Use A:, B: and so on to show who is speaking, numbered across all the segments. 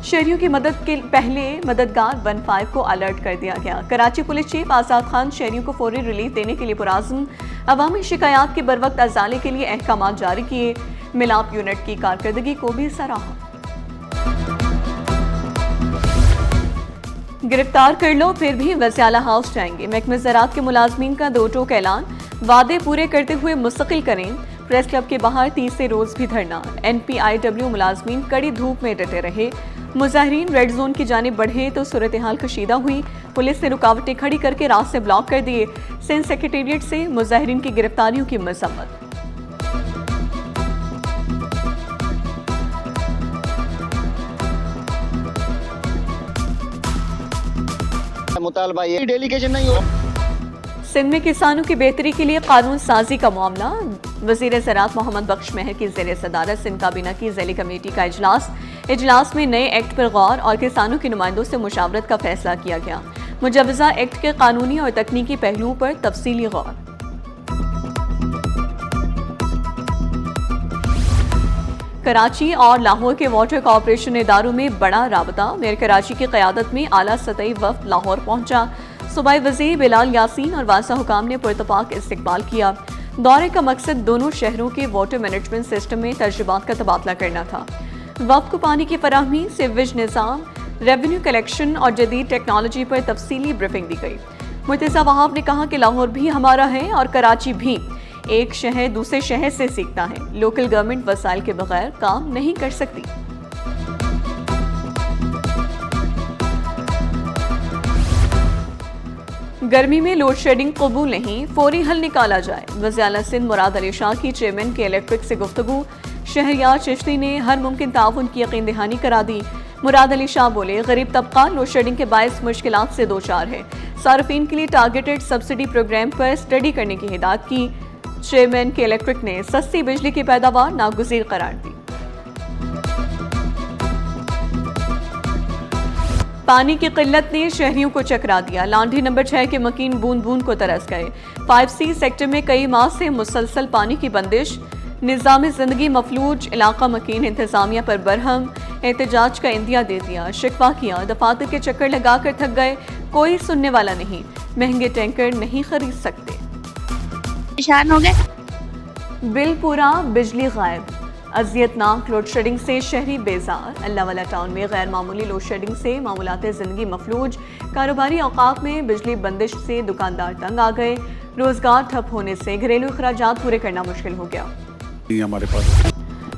A: शहरियों की मदद के पहले मददगार 15 को अलर्ट कर दिया गया। कराची पुलिस चीफ आजाद खान शहरियों को फौरी रिलीफ देने के लिए पुराज़्म, अवामी शिकायत के बरवक्त अजाले के लिए अहकाम जारी किए। मिलाप यूनिट की कारकर्दगी को भी सराहा। गिरफ्तार कर लो फिर भी वज़ीर हाउस जाएंगे। महकमे ज़राअत के मुलाजमीन का 2 टोक ऐलान, वादे पूरे करते हुए मुस्तकिल करें। प्रेस क्लब के बाहर तीसरे रोज भी धरना। NPIW मुलाजमीन कड़ी धूप में डटे रहे। मुजाहिरीन रेड जोन की जानिब बढ़े तो सूरत हाल कशीदा हुई। पुलिस ने रुकावटें खड़ी करके रास्ते ब्लॉक कर दिए। सिंध सेक्रेटेरिएट से मुजाहिरीन की गिरफ्तारियों की मजम्मत।
B: मुतालबा ये डेलीगेशन नहीं हो।
A: सिंध में किसानों की बेहतरी के लिए कानून साजी का मामला। वज़ीर ज़राअत मोहम्मद बख्श महर की ज़ेर सदारत सिंध काबीना की ज़ैली कमेटी का इजलास में नए एक्ट पर गौर और किसानों के नुमाइंदों से मुशावरत का फैसला किया गया। मुजवज़ा एक्ट के कानूनी और तकनीकी पहलुओं पर तफसीली गौर। कराची और लाहौर के वाटर कॉरपोरेशन इदारों में बड़ा राबता। मेयर कराची की क़यादत में आला सतही वफ़द लाहौर पहुंचा। सूबाई वज़ीर बिलाल यासीन और वासा हुकाम ने पुरतपाक इस्तकबाल किया। दौरे का मकसद दोनों शहरों के वाटर मैनेजमेंट सिस्टम में तजुर्बात का तबादला करना था। वफ़द को पानी की फराहमी, सीवेज निज़ाम, रेवेन्यू कलेक्शन और जदीद टेक्नोलॉजी पर तफसीली ब्रीफिंग दी गई। मुर्तज़ा वहाब ने कहा कि लाहौर भी हमारा है और कराची भी। एक शहर दूसरे शहर से सीखता है। लोकल गवर्नमेंट वसाइल के बगैर काम नहीं कर सकती। गर्मी में लोड शेडिंग कबूल नहीं, फौरी हल निकाला जाए। वज़ीर आला सिंध मुराद अली शाह की चेयरमैन के इलेक्ट्रिक से गुफ्तगू। शहरियार चिश्ती ने हर मुमकिन ताउन की यकीन दहानी करा दी। मुराद अली शाह बोले, गरीब तबका लोड शेडिंग के बायस मुश्किलात से दो चार है। सार्फिन के लिए टारगेटेड सब्सिडी प्रोग्राम पर स्टडी करने की हिदायत की। चेयरमैन के इलेक्ट्रिक ने सस्ती बिजली की पैदावार नागुज़ीर करार दी। पानी की किल्लत ने शहरियों को चकरा दिया। लांढी नंबर 6 के मकीन बूंद बूंद को तरस गए। 5C सेक्टर में कई माह से मुसलसल पानी की बंदिश। निज़ाम ज़िंदगी मफलूज, इलाका मकीन इंतजामिया पर बरहम। एहतजाज का इंदिया दे दिया, शिकवा किया, दफातर के चक्कर लगाकर थक गए। कोई सुनने वाला नहीं। महंगे टैंकर नहीं खरीद सकते।
C: परेशान हो गए।
A: बिल पूरा, बिजली गायब। अजियतनाक लोड शेडिंग से शहरी बेजार। अल्लाहवाला टाउन में गैर मामूली लोड शेडिंग से मामूलात ज़िंदगी मफलूज। कारोबारी औकात में बिजली बंदिश से दुकानदार तंग आ गए। रोजगार ठप होने से घरेलू अखराजात पूरे करना मुश्किल हो गया।
B: हमारे पास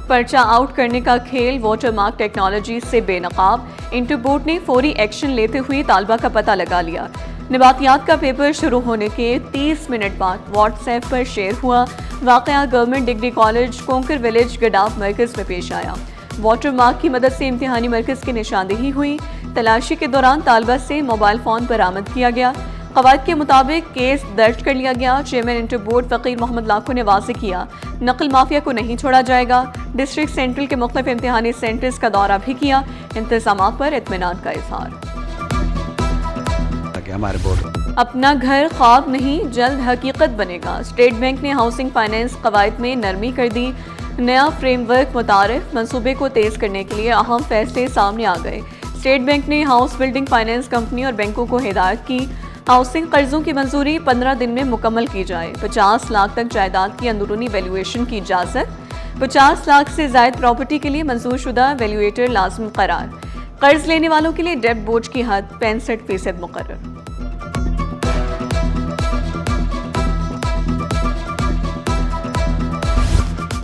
A: पर्चा आउट करने का खेल। वाटर मार्क टेक्नोलॉजी से बेनकाब। इंटरबोर्ड ने फौरी एक्शन लेते हुए तालबा का पता लगा लिया। नबातियात का पेपर शुरू होने के 30 मिनट बाद व्हाट्सएप पर शेयर हुआ। वाक़या government degree college conquer village गडाफ मरकज़ में पेश आया। वाटर मार्क की मदद से इम्तिहानी मरकज़ की निशानदेही हुई। तलाशी के दौरान तालबा से मोबाइल फ़ोन बरामद किया गया। क़वायद के मुताबिक केस दर्ज कर लिया गया। चेयरमैन इंटरबोर्ड फ़कीर मोहम्मद लाखो ने वाज़ेह किया, नकल माफिया को नहीं छोड़ा जाएगा। डिस्ट्रिक्ट सेंट्रल के मुख्तलिफ इम्तिहानी सेंटर्स का दौरा भी किया। इंतज़ामात पर इत्मीनान का इज़हार।
B: हमारे बोर्ड
A: अपना घर ख्वाब नहीं, जल्द हकीकत बनेगा। स्टेट बैंक ने हाउसिंग फाइनेंस क़वायद में नरमी कर दी। नया फ्रेमवर्क मुतारिफ। मंसूबे को तेज़ करने के लिए अहम फैसले सामने आ गए। स्टेट बैंक ने हाउस बिल्डिंग फाइनेंस कंपनी और बैंकों को हिदायत की, हाउसिंग कर्जों की मंजूरी 15 दिन में मुकम्मल की जाए। 50 लाख तक जायदाद की अंदरूनी वैल्यूएशन की इजाज़त। 50 लाख से ज़ायद प्रॉपर्टी के लिए मंजूर शुदा वैल्यूएटर लाजम करार। कर्ज लेने वालों के लिए डेट बोझ की हद 65% मुकर्रर।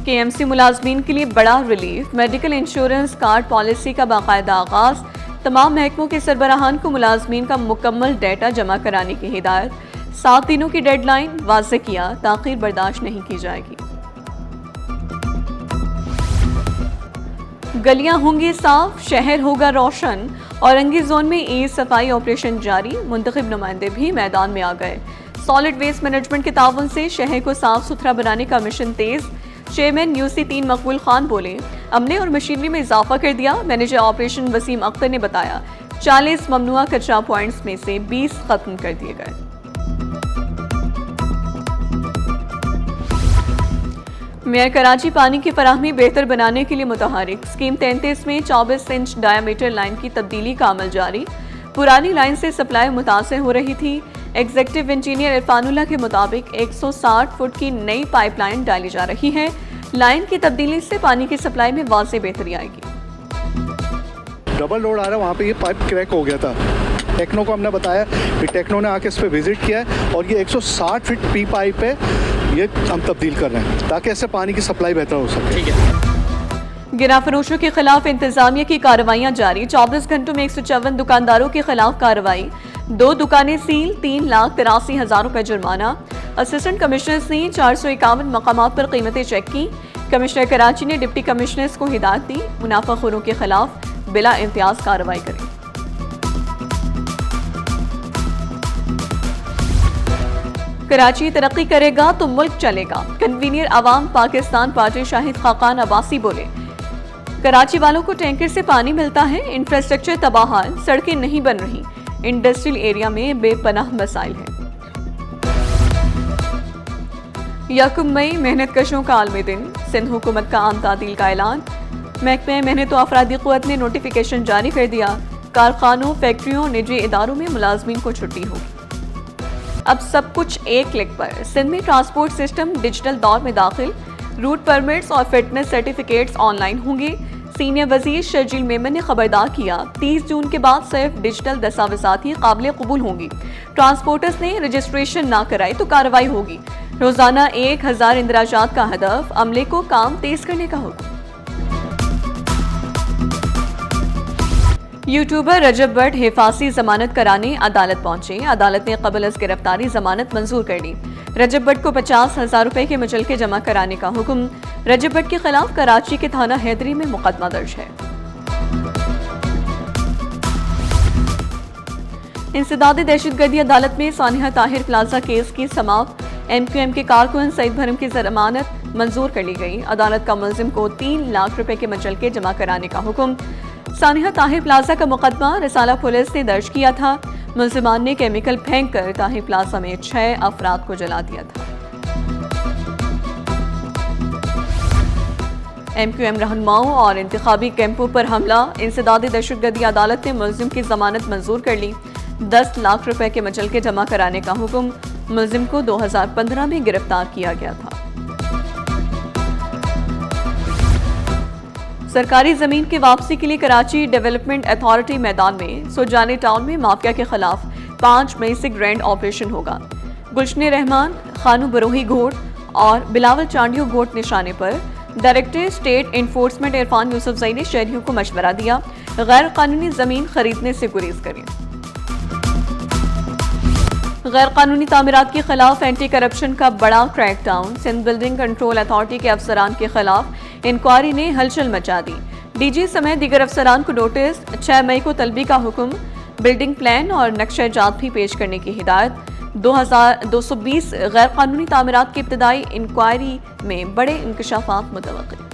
A: KMC मुलाजमीन के लिए बड़ा relief. Medical insurance card policy का बाकायदा आगाज। तमाम महकमों के सरबराहान को मुलाजमीन का मुकम्मल डेटा जमा कराने की हिदायत। 7 दिनों की डेडलाइन वाज़ेह किया, ताख़ीर बर्दाश्त नहीं की जाएगी। गलियां होंगी साफ, शहर होगा रोशन। औरंगी जोन में ई सफाई ऑपरेशन जारी। मुंतखब नुमाइंदे भी मैदान में आ गए। सॉलिड वेस्ट मैनेजमेंट के ताउन से शहर को साफ सुथरा बनाने का मिशन तेज। चेयरमैन UC3 मकबूल खान बोले, अमले और मशीनरी में इजाफा कर दिया। मैनेजर ऑपरेशन वसीम अख्तर ने बताया, 40 ममनुआ कचरा पॉइंट्स में से 20 खत्म कर दिए गए। मेयर कराची पानी की फराहमी बेहतर बनाने के लिए मुतहरिक। स्कीम 33 में 24 इंच डायामीटर लाइन की तब्दीली का अमल जारी। पुरानी लाइन से सप्लाई मुतासिर हो रही थी। एग्जीक्यूटिव इंजीनियर इरफानुल्लाह के मुताबिक 160 फुट की नई पाइपलाइन डाली जा रही है। लाइन की तब्दीली से पानी की सप्लाई में वाज़ेह बेहतरी आएगी।
D: डबल लोड आ रहा है, वहाँ पे ये पाइप क्रैक हो गया था। टेक्नो को हमने बताया, फिर टेक्नो ने आके इस पर विजिट किया है और ये 160 फीट पी पाइप है, ये हम तब्दील कर रहे हैं ताकि इससे पानी की सप्लाई बेहतर हो सके।
B: ठीक है।
A: गिरा फरोशों के खिलाफ इंतजामिया की कार्रवाइयां जारी। 24 घंटों में 154 दुकानदारों के खिलाफ कार्रवाई। 2 दुकानें सील, 3,83,000 रुपए जुर्माना। असिस्टेंट कमिश्नर्स ने 451 मकामात पर कीमतें चेक की। कमिश्नर कराची ने डिप्टी कमिश्नर्स को हिदायत दी, मुनाफाखोरों के खिलाफ बिला इम्तियाज कार्रवाई करें। कराची तरक्की करेगा तो मुल्क चलेगा। कन्वीनियर अवाम पाकिस्तान पार्टी शाहिद खाकान अब्बासी बोले, कराची वालों को टैंकर से पानी मिलता है, इंफ्रास्ट्रक्चर तबाहाल, सड़कें नहीं बन रही, इंडस्ट्रियल एरिया में बेपनाह मसाइल हैं। 1 मई मेहनत कशों का आलमी दिन। सिंध हुकूमत का आम तातील का ऐलान। महकमे मेहनत व अफरादी क़ुव्वत ने नोटिफिकेशन जारी कर दिया। कारखानों, फैक्ट्रियों, निजी इदारों में मुलाजमीन को छुट्टी होगी। अब सब कुछ एक क्लिक पर। सिंध में ट्रांसपोर्ट सिस्टम डिजिटल दौर में दाखिल। रूट परमिट्स और फिटनेस सर्टिफिकेट्स ऑनलाइन होंगे। सीनियर वजीर शर्जील मेमन ने खबरदार किया, 30 जून के बाद सिर्फ डिजिटल दस्तावेज़ात ही काबिल कबूल होंगी। ट्रांसपोर्टर्स ने रजिस्ट्रेशन ना कराई तो कार्रवाई होगी। रोजाना 1000 इंदराजात का हदफ। अमले को काम तेज करने का हुक्म। यूट्यूबर रजब भट्ट हिफाजी जमानत कराने अदालत पहुंचे। अदालत ने कबल अज गिरफ्तारी जमानत मंजूर कर ली। रजब भट्ट को 50,000 रुपए के मुचलके जमा कराने का हुक्म। रजब भट्ट के खिलाफ कराची के थाना हैदरी में मुकदमा दर्ज है। इंसदादी दहशतगर्दी अदालत में सानिया ताहिर प्लाजा केस की समाप्त। MQM के कारकुन सईद भरम की जमानत मंजूर कर ली गई। अदालत का मुलजिम को 3 लाख रुपए के मुचलके जमा कराने का हुक्म। सानिया ताहिर प्लाजा का मुकदमा रिसाला पुलिस ने दर्ज किया था। मुलजिमान ने केमिकल फेंक कर ताहिर प्लाजा में 6 अफराद को जला दिया था। MQM रहनुमाओं और इंतखाबी कैंपों पर हमला। इंसदादी दहशतगर्दी अदालत ने मुलजिम की जमानत मंजूर कर ली। 10 लाख रुपए के मुचलके जमा कराने का हुक्म। मुलजिम को 2015 में गिरफ्तार किया गया था। सरकारी जमीन की वापसी के लिए कराची डेवलपमेंट अथॉरिटी मैदान में। सुजानी टाउन में माफिया के खिलाफ 5 मई से ग्रैंड ऑपरेशन होगा। गुलशन रहमान, खानू बरोही घोट और बिलावल चांडियो घोट निशाने पर। Director state enforcement Irfan Yousafzai ने शहरियों को मशवरा दिया, गैर कानूनी जमीन खरीदने से गुरेज करें। गैर कानूनी तामीरात के खिलाफ एंटी करप्शन का बड़ा crackdown. Sindh building control authority के अफसरान के खिलाफ इंक्वायरी ने हलचल मचा दी। DG समेत दीगर अफसरान को नोटिस। 6 मई को तलबी का हुक्म। बिल्डिंग प्लान और नक्शा जात भी पेश करने की हिदायत। 2220 गैर कानूनी तामीरात की इब्तदाई इंक्वायरी में बड़े इंकशाफात मुतवक्किल।